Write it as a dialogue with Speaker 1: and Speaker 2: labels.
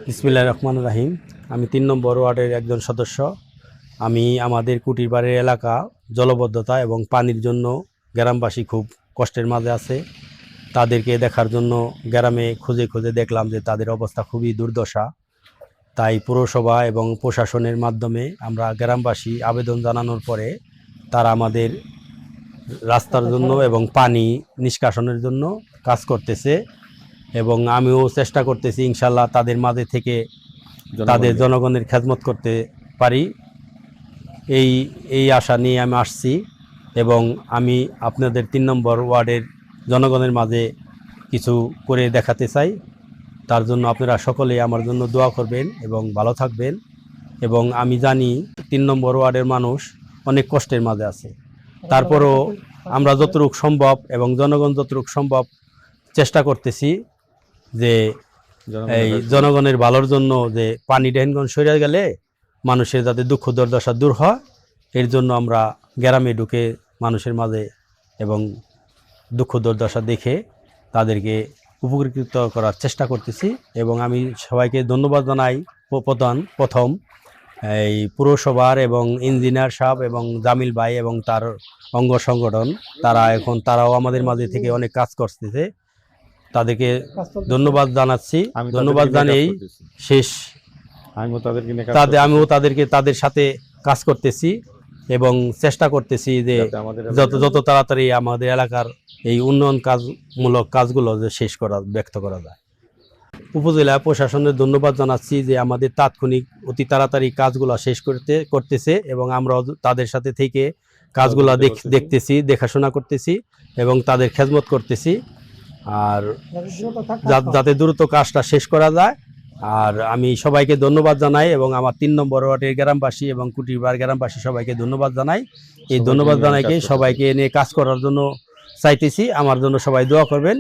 Speaker 1: বিসমিল্লাহির রহমানির রহিম। আমি ৩ নম্বর ওয়ার্ডের একজন সদস্য। আমি আমাদের কুটিরবাড়ির এলাকা জলবদ্ধতা এবং পানির জন্য গ্রামবাসী খুব কষ্টের মাঝে আছে। তাদেরকে দেখার জন্য গ্রামে খুঁজে খুঁজে দেখলাম যে তাদের অবস্থা খুবই দুর্দশা। তাই পৌরসভা এবং প্রশাসনের মাধ্যমে আমরা গ্রামবাসী আবেদন জানানোর পরে তারা আমাদের রাস্তার জন্য এবং পানি নিষ্কাশনের জন্য কাজ করতেছে এবং আমিও চেষ্টা করতেছি ইনশাল্লাহ তাদের মাঝে থেকে তাদের জনগণের খেদমত করতে পারি, এই এই আশা নিয়ে আমি আসছি। এবং আমি আপনাদের ৩ নম্বর ওয়ার্ডের জনগণের মাঝে কিছু করে দেখাতে চাই। তার জন্য আপনারা সকলেই আমার জন্য দোয়া করবেন এবং ভালো থাকবেন। এবং আমি জানি ৩ নম্বর ওয়ার্ডের মানুষ অনেক কষ্টের মাঝে আছে, তারপরও আমরা যতটুকু সম্ভব এবং জনগণ যতটুকু সম্ভব চেষ্টা করতেছি যে এই জনগণের ভালোর জন্য যে পানি ড্রেনগঞ্জ সরে গেলে মানুষের যাতে দুঃখ দুর্দশা দূর হয়, এর জন্য আমরা গ্রামে ঢুকে মানুষের মাঝে এবং দুঃখ দুর্দশা দেখে তাদেরকে উপকৃত করার চেষ্টা করতেছি। এবং আমি সবাইকে ধন্যবাদ জানাই। প্রথম এই পুরসভার এবং ইঞ্জিনিয়ার সাহেব এবং জামিল ভাই এবং তার অঙ্গ সংগঠন, তারাও আমাদের মাঝে থেকে অনেক কাজ করতেছে। তাদেরকে ধন্যবাদ জানাচ্ছি। ধন্যবাদ জানিয়েই শেষ। আমিও তাদের সাথে কাজ করতেছি এবং চেষ্টা করতেছি যে যত তাড়াতাড়ি আমাদের এলাকার এই উন্নয়ন কাজমূলক কাজগুলো যে ব্যক্ত করা যায়। উপজেলা প্রশাসনের ধন্যবাদ জানাচ্ছি যে আমাদের তাৎক্ষণিক অতি তাড়াতাড়ি কাজগুলো শেষ করতেছে এবং আমরা তাদের সাথে থেকে কাজগুলো দেখতেছি, দেখাশোনা করতেছি এবং তাদের খেদমত করতেছি, আর যাতে দ্রুত কাজটা শেষ করা যায়। আর আমি সবাইকে ধন্যবাদ জানাই এবং আমার ৩ নম্বর ওয়ার্ডের গ্রামবাসী এবং কুটিরবাড়ি গ্রামবাসী সবাইকে ধন্যবাদ জানাই। এই ধন্যবাদ জানাইকে সবাইকে নিয়ে কাজ করার জন্য চাইতেছি। আমার জন্য সবাই দোয়া করবেন।